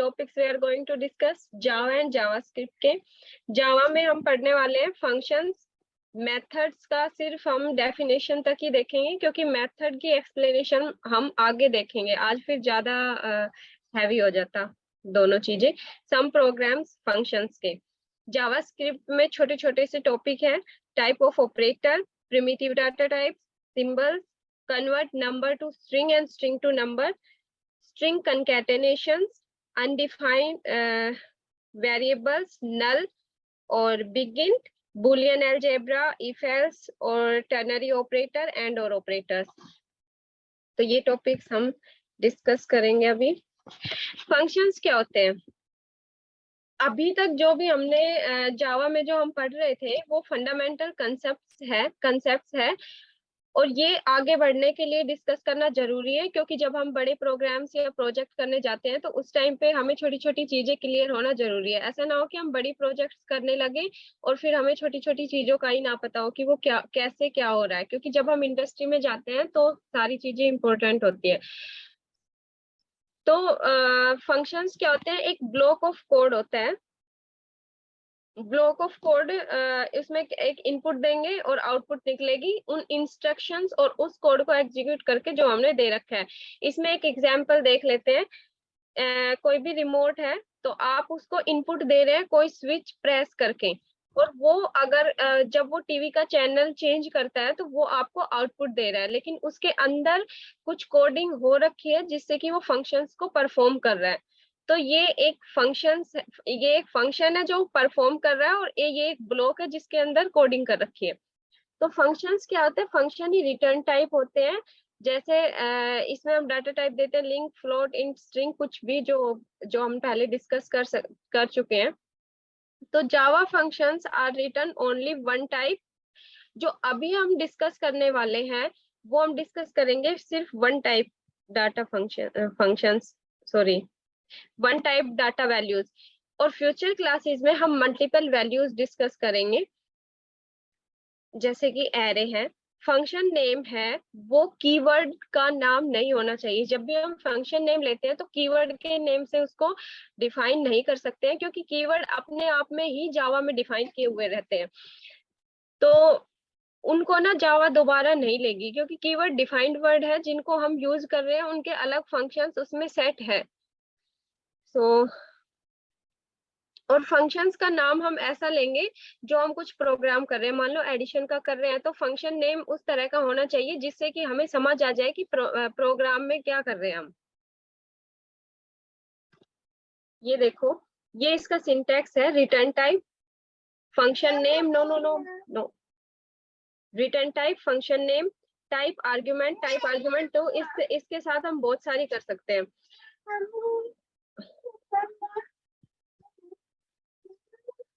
Topics we are going to discuss Java and JavaScript के। Java में हम पढ़ने वाले हैं फंक्शंस। मेथड्स का सिर्फ हम डेफिनेशन तक ही देखेंगे, क्योंकि मेथड की एक्सप्लेनेशन हम आगे देखेंगे। आज फिर ज्यादा हैवी हो जाता दोनों चीजें। सम प्रोग्राम्स फंक्शंस के। जावास्क्रिप्ट में छोटे छोटे से टॉपिक हैं। Type of operator, primitive data type, symbols, convert number to string and string to number, string concatenations, undefined variables, null और begin, boolean algebra, if else और ternary operator and or operators। तो ये topics हम discuss करेंगे अभी। Functions क्या होते हैं? अभी तक जो भी हमने जावा में जो हम पढ़ रहे थे वो फंडामेंटल कंसेप्ट्स है और ये आगे बढ़ने के लिए डिस्कस करना जरूरी है, क्योंकि जब हम बड़े प्रोग्राम्स या प्रोजेक्ट करने जाते हैं तो उस टाइम पे हमें छोटी छोटी चीजें क्लियर होना जरूरी है। ऐसा ना हो कि हम बड़ी प्रोजेक्ट्स करने लगे और फिर हमें छोटी छोटी चीजों का ही ना पता हो कि वो कैसे क्या हो रहा है, क्योंकि जब हम इंडस्ट्री में जाते हैं तो सारी चीजें इंपॉर्टेंट होती है। तो फंक्शंस क्या होते हैं? एक ब्लॉक ऑफ कोड होता है। ब्लॉक ऑफ कोड, इसमें एक इनपुट देंगे और आउटपुट निकलेगी उन इंस्ट्रक्शंस और उस कोड को एग्जीक्यूट करके जो हमने दे रखा है। इसमें एक एग्जांपल देख लेते हैं। कोई भी रिमोट है तो आप उसको इनपुट दे रहे हैं कोई स्विच प्रेस करके, और वो अगर जब वो टीवी का चैनल चेंज करता है तो वो आपको आउटपुट दे रहा है, लेकिन उसके अंदर कुछ कोडिंग हो रखी है जिससे कि वो फंक्शंस को परफॉर्म कर रहा है। तो ये एक फंक्शन है जो परफॉर्म कर रहा है, और ये एक ब्लॉक है जिसके अंदर कोडिंग कर रखी है। तो फंक्शंस क्या होते हैं? फंक्शन ही रिटर्न टाइप होते हैं। जैसे इसमें हम डाटा टाइप देते हैं लिंक, फ्लोट, इंट, स्ट्रिंग, कुछ भी जो जो हम पहले डिस्कस कर चुके हैं। तो Java functions are return only one type. जो अभी हम डिस्कस करने वाले हैं वो हम डिस्कस करेंगे सिर्फ one type data functions, sorry, one type data values. और फ्यूचर क्लासेस में हम मल्टीपल वैल्यूज डिस्कस करेंगे, जैसे कि एरे है। फंक्शन नेम है वो कीवर्ड का नाम नहीं होना चाहिए। जब भी हम फंक्शन नेम लेते हैं तो कीवर्ड के नेम से उसको डिफाइन नहीं कर सकते हैं, क्योंकि कीवर्ड अपने आप में ही जावा में डिफाइन किए हुए रहते हैं। तो उनको ना जावा दोबारा नहीं लेगी, क्योंकि कीवर्ड डिफाइंड वर्ड है जिनको हम यूज कर रहे हैं, उनके अलग फंक्शंस उसमें सेट है। सो और फंक्शंस का नाम हम ऐसा लेंगे जो हम कुछ प्रोग्राम कर रहे हैं। मान लो एडिशन का कर रहे हैं तो फंक्शन नेम उस तरह का होना चाहिए जिससे कि हमें समझ आ जाए कि प्रोग्राम में क्या कर रहे हैं हम। ये देखो, ये इसका सिंटैक्स है। Return type function name, no no no no, return type function name, type argument. तो इसके साथ हम बहुत सारी कर सकते हैं।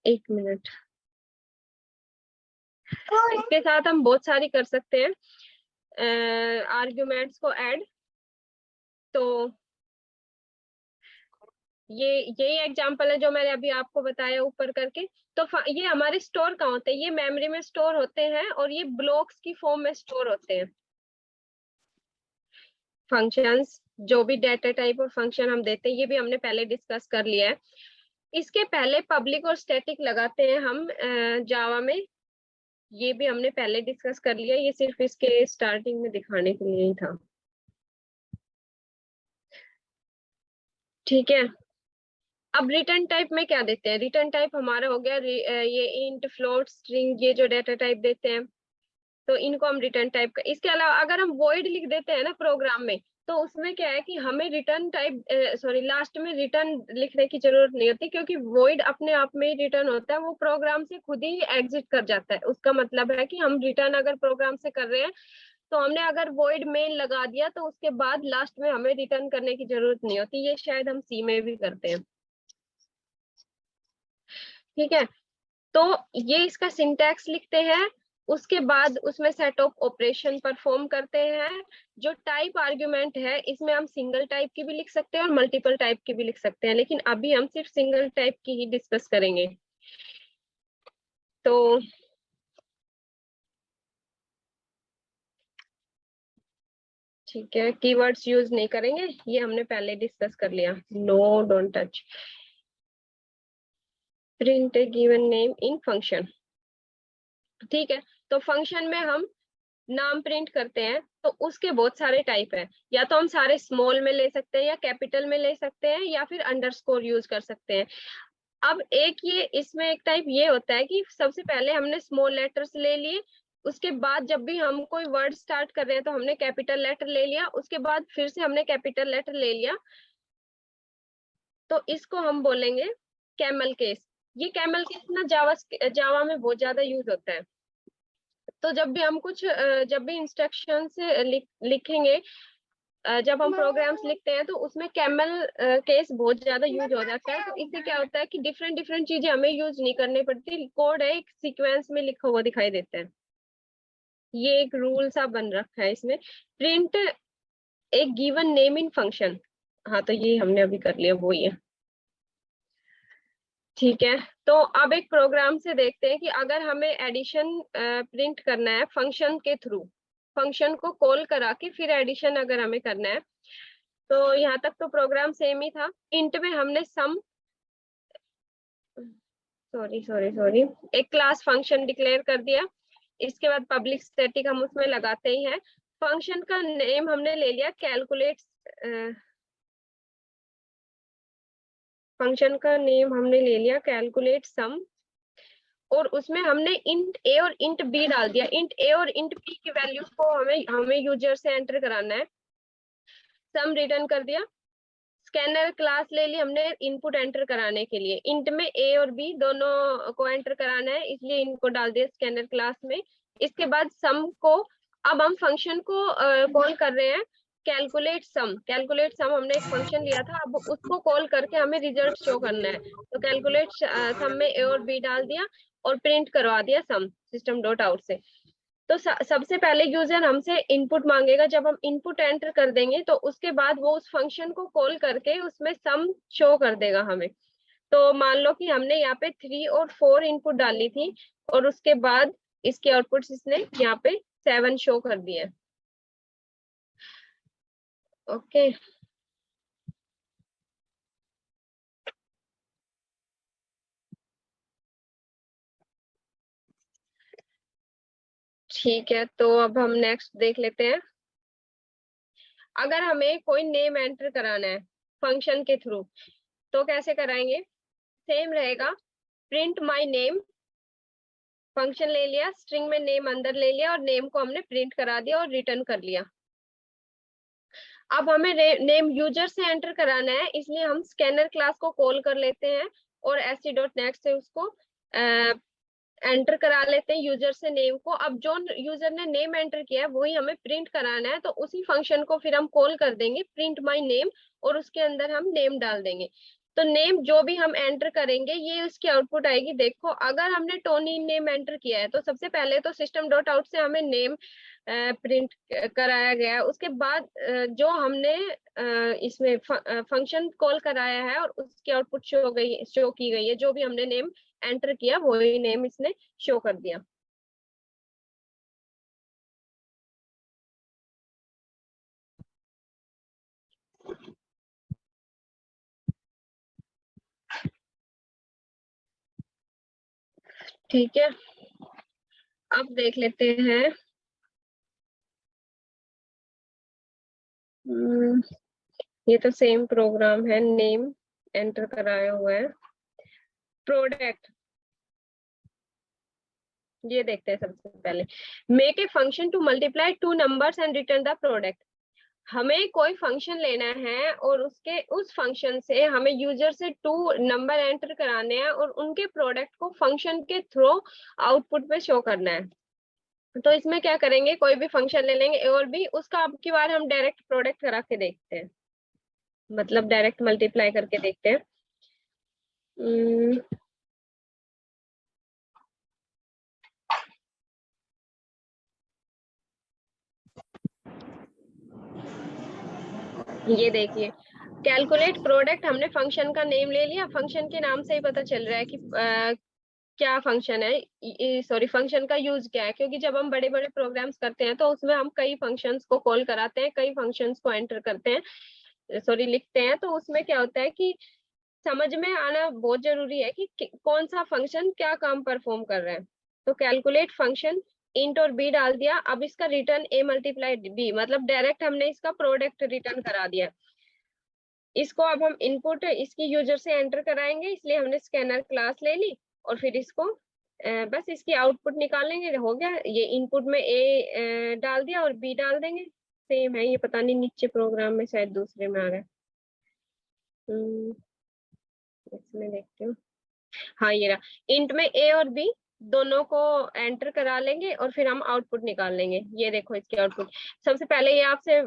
एक मिनट, इसके साथ हम बहुत सारी कर सकते हैं आर्ग्यूमेंट्स को ऐड। तो यही एग्जांपल है जो मैंने अभी आपको बताया ऊपर करके। तो ये हमारे स्टोर कहाँ होते हैं? ये मेमोरी में स्टोर होते हैं और ये ब्लॉक्स की फॉर्म में स्टोर होते हैं। फंक्शंस, जो भी डेटा टाइप और फंक्शन हम देते हैं, ये भी हमने पहले डिस्कस कर लिया है। इसके पहले पब्लिक और स्टैटिक लगाते हैं हम जावा में, ये भी हमने पहले डिस्कस कर लिया। ये सिर्फ इसके स्टार्टिंग में दिखाने के लिए ही था। ठीक है, अब रिटर्न टाइप में क्या देते हैं? रिटर्न टाइप हमारा हो गया ये इंट, फ्लोट, स्ट्रिंग, ये जो डेटा टाइप देते हैं तो इनको हम रिटर्न टाइप का। इसके अलावा अगर हम वॉइड लिख देते हैं ना प्रोग्राम में, तो उसमें क्या है कि हमें रिटर्न टाइप सॉरी लास्ट में रिटर्न लिखने की जरूरत नहीं होती, क्योंकि वॉइड अपने आप में ही रिटर्न होता है, वो प्रोग्राम से खुद ही एग्जिट कर जाता है। उसका मतलब है कि हम रिटर्न अगर प्रोग्राम से कर रहे हैं तो हमने अगर वॉइड मेन लगा दिया तो उसके बाद लास्ट में हमें रिटर्न करने की जरूरत नहीं होती। ये शायद हम सी में भी करते हैं। ठीक है, तो ये इसका सिंटैक्स लिखते हैं, उसके बाद उसमें सेट ऑफ ऑपरेशन परफॉर्म करते हैं। जो टाइप आर्ग्यूमेंट है इसमें हम सिंगल टाइप की भी लिख सकते हैं और मल्टीपल टाइप की भी लिख सकते हैं, लेकिन अभी हम सिर्फ सिंगल टाइप की ही डिस्कस करेंगे। तो ठीक है, कीवर्ड्स यूज नहीं करेंगे, ये हमने पहले डिस्कस कर लिया। No, don't touch. Print a given name in function. ठीक है, तो फंक्शन में हम नाम प्रिंट करते हैं, तो उसके बहुत सारे टाइप है। या तो हम सारे स्मॉल में ले सकते हैं, या कैपिटल में ले सकते हैं, या फिर अंडरस्कोर यूज कर सकते हैं। अब एक ये इसमें एक टाइप ये होता है कि सबसे पहले हमने स्मॉल लेटर्स ले लिए, उसके बाद जब भी हम कोई वर्ड स्टार्ट कर रहे हैं तो हमने कैपिटल लेटर ले लिया, उसके बाद फिर से हमने कैपिटल लेटर ले लिया, तो इसको हम बोलेंगे कैमल केस। ये कैमल केस ना जावा में बहुत ज्यादा यूज होता है। तो जब भी हम कुछ जब भी इंस्ट्रक्शन से लिखेंगे, जब हम प्रोग्राम्स लिखते हैं तो उसमें कैमल केस बहुत ज्यादा यूज हो जाता है। तो इससे क्या होता है कि डिफरेंट डिफरेंट चीजें हमें यूज नहीं करनी पड़ती, कोड है एक सीक्वेंस में लिखा हुआ दिखाई देता है। ये एक रूल सा बन रखा है इसमें। प्रिंट एक गिवन नेम इन फंक्शन। हाँ, तो ये हमने अभी कर लिया, वो ही है। ठीक है, तो अब एक प्रोग्राम से देखते हैं कि अगर हमें एडिशन प्रिंट करना है फंक्शन के थ्रू, फंक्शन को कॉल करा के फिर एडिशन अगर हमें करना है, तो यहाँ तक तो प्रोग्राम सेम ही था। इंट में हमने सम, सॉरी, एक क्लास फंक्शन डिक्लेयर कर दिया। इसके बाद पब्लिक स्टैटिक हम उसमें लगाते ही हैं। फंक्शन का नेम हमने ले लिया कैलकुलेट, फंक्शन का नेम हमने ले लिया कैलकुलेट सम, और उसमें हमने इंट ए और इंट बी डाल दिया। इंट ए और इंट बी की वैल्यूज को हमें यूजर से एंटर कराना है। सम रिटर्न कर दिया। स्कैनर क्लास ले ली हमने इनपुट एंटर कराने के लिए। इंट में ए और बी दोनों को एंटर कराना है, इसलिए इनको डाल दिया स्कैनर क्लास में। इसके बाद सम को, अब हम फंक्शन को कॉल कर रहे हैं कैलकुलेट सम। कैलकुलेट सम हमने एक फंक्शन लिया था, अब उसको कॉल करके हमें रिजल्ट शो करना है। तो कैलकुलेट सम में ए और बी डाल दिया और प्रिंट करवा दिया सम सिस्टम डॉट आउट से। तो सबसे पहले यूजर हमसे इनपुट मांगेगा, जब हम इनपुट एंटर कर देंगे तो उसके बाद वो उस फंक्शन को कॉल करके उसमें सम शो कर देगा हमें। तो मान लो कि हमने यहाँ पे 3 और 4 इनपुट डाली थी, और उसके बाद इसके आउटपुट इसने यहाँ पे 7 शो कर दिए। ओके, ठीक है, तो अब हम नेक्स्ट देख लेते हैं। अगर हमें कोई नेम एंटर कराना है फंक्शन के थ्रू, तो कैसे कराएंगे? सेम रहेगा, प्रिंट माई नेम, फंक्शन ले लिया, स्ट्रिंग में नेम अंदर ले लिया और नेम को हमने प्रिंट करा दिया और रिटर्न कर लिया। अब हमें नेम यूजर से एंटर कराना है, इसलिए हम स्कैनर क्लास को कॉल कर लेते हैं और sc.next से उसको एंटर करा लेते हैं यूजर से नेम को। अब जो यूजर ने नेम एंटर किया है वही हमें प्रिंट कराना है, तो उसी फंक्शन को फिर हम कॉल कर देंगे प्रिंट माई नेम, और उसके अंदर हम नेम डाल देंगे। तो नेम जो भी हम एंटर करेंगे ये उसकी आउटपुट आएगी। देखो, अगर हमने टोनी नेम एंटर किया है तो सबसे पहले तो सिस्टम डॉट आउट से हमें नेम प्रिंट कराया गया है। उसके बाद जो हमने इसमें फंक्शन कॉल कराया है और उसकी आउटपुट शो की गई है, जो भी हमने नेम एंटर किया वही नेम इसने शो कर दिया। ठीक है, अब देख लेते हैं। ये तो सेम प्रोग्राम है, नेम एंटर कराया हुआ है। प्रोडक्ट, ये देखते हैं सबसे पहले। Make a function to multiply 2 numbers and return the product. हमें कोई फंक्शन लेना है और उसके उस फंक्शन से हमें यूजर से 2 नंबर एंटर कराने हैं और उनके प्रोडक्ट को फंक्शन के थ्रू आउटपुट पे शो करना है। तो इसमें क्या करेंगे, कोई भी फंक्शन ले लेंगे और भी उसका अब की बार हम डायरेक्ट प्रोडक्ट करा के देखते हैं, मतलब डायरेक्ट मल्टीप्लाई करके देखते हैं। ये देखिए, कैलकुलेट प्रोडक्ट, हमने फंक्शन का नेम ले लिया, फंक्शन के नाम से ही पता चल रहा है कि क्या फंक्शन है, सॉरी फंक्शन का यूज क्या है, क्योंकि जब हम बड़े बड़े प्रोग्राम्स करते हैं तो उसमें हम कई फंक्शंस को कॉल कराते हैं, कई फंक्शंस को एंटर करते हैं, सॉरी लिखते हैं, तो उसमें क्या होता है कि समझ में आना बहुत जरूरी है कि कौन सा फंक्शन क्या काम परफॉर्म कर रहा है। तो कैलकुलेट फंक्शन, इंट और बी डाल दिया, अब इसका रिटर्न ए मल्टीप्लाई बी, मतलब डायरेक्ट हमने इसका प्रोडक्ट रिटर्न करा दिया। इसको अब हम इनपुट इसकी यूजर से एंटर कराएंगे, इसलिए हमने स्कैनर क्लास ले ली और फिर इसको बस इसकी आउटपुट निकालेंगे, हो गया। ये इनपुट में ए डाल दिया और बी डाल देंगे, सेम है ये, पता नहीं नीचे प्रोग्राम में शायद दूसरे में आ रहा है। इसमें देखती हूँ, हाँ ये रहा। इंट में ए और बी दोनों को एंटर करा लेंगे और फिर हम आउटपुट निकाल लेंगे। ये देखो इसकी आउटपुट, सबसे पहले ये आपसे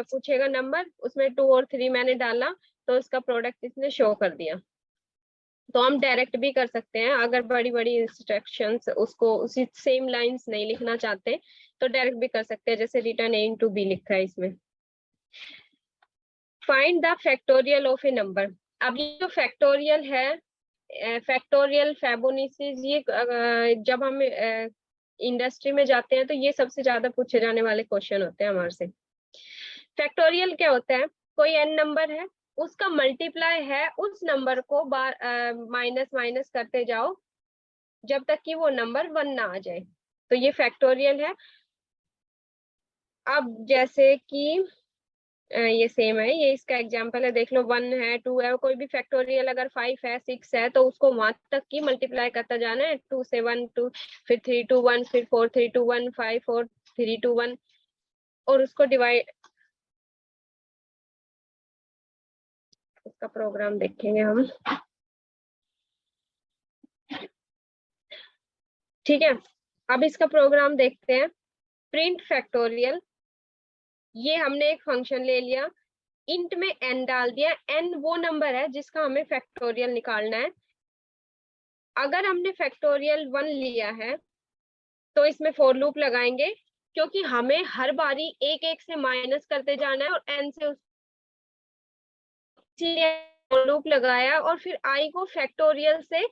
पूछेगा नंबर, उसमें 2 और 3 मैंने डाला तो उसका प्रोडक्ट इसने शो कर दिया। तो हम डायरेक्ट भी कर सकते हैं, अगर बड़ी बड़ी इंस्ट्रक्शंस उसको उसी सेम लाइंस नहीं लिखना चाहते तो डायरेक्ट भी कर सकते हैं, जैसे रिटर्न ए इंटू बी लिखा है इसमें। Find the factorial of A number. अब ये जो फैक्टोरियल है, फैक्टोरियल, फैबोनिसीज, ये जब हम इंडस्ट्री में जाते हैं तो ये सबसे ज्यादा पूछे जाने वाले क्वेश्चन होते हैं हमारे से। फैक्टोरियल क्या होता है, कोई एन नंबर है, उसका मल्टीप्लाई है उस नंबर को बार माइनस माइनस करते जाओ जब तक कि वो नंबर 1 ना आ जाए, तो ये फैक्टोरियल है। अब जैसे कि ये सेम है, ये इसका एग्जांपल है, देख लो 1 है, 2 है, कोई भी फैक्टोरियल अगर 5 है, 6 है, तो उसको वहां तक की मल्टीप्लाई करता जाना है, 2 से 1 2, फिर 3 2 1, फिर 4 3 2 1, 5 4 3 2 1, और उसको डिवाइड, उसका प्रोग्राम देखेंगे हम, ठीक है। अब इसका प्रोग्राम देखते हैं। प्रिंट फैक्टोरियल, ये हमने एक फंक्शन ले लिया, इंट में n डाल दिया, n वो नंबर है जिसका हमें फैक्टोरियल निकालना है। अगर हमने फैक्टोरियल 1 लिया है तो इसमें फॉर लूप लगाएंगे, क्योंकि हमें हर बारी एक एक से माइनस करते जाना है और n से फॉर लूप लगाया और फिर i को फैक्टोरियल से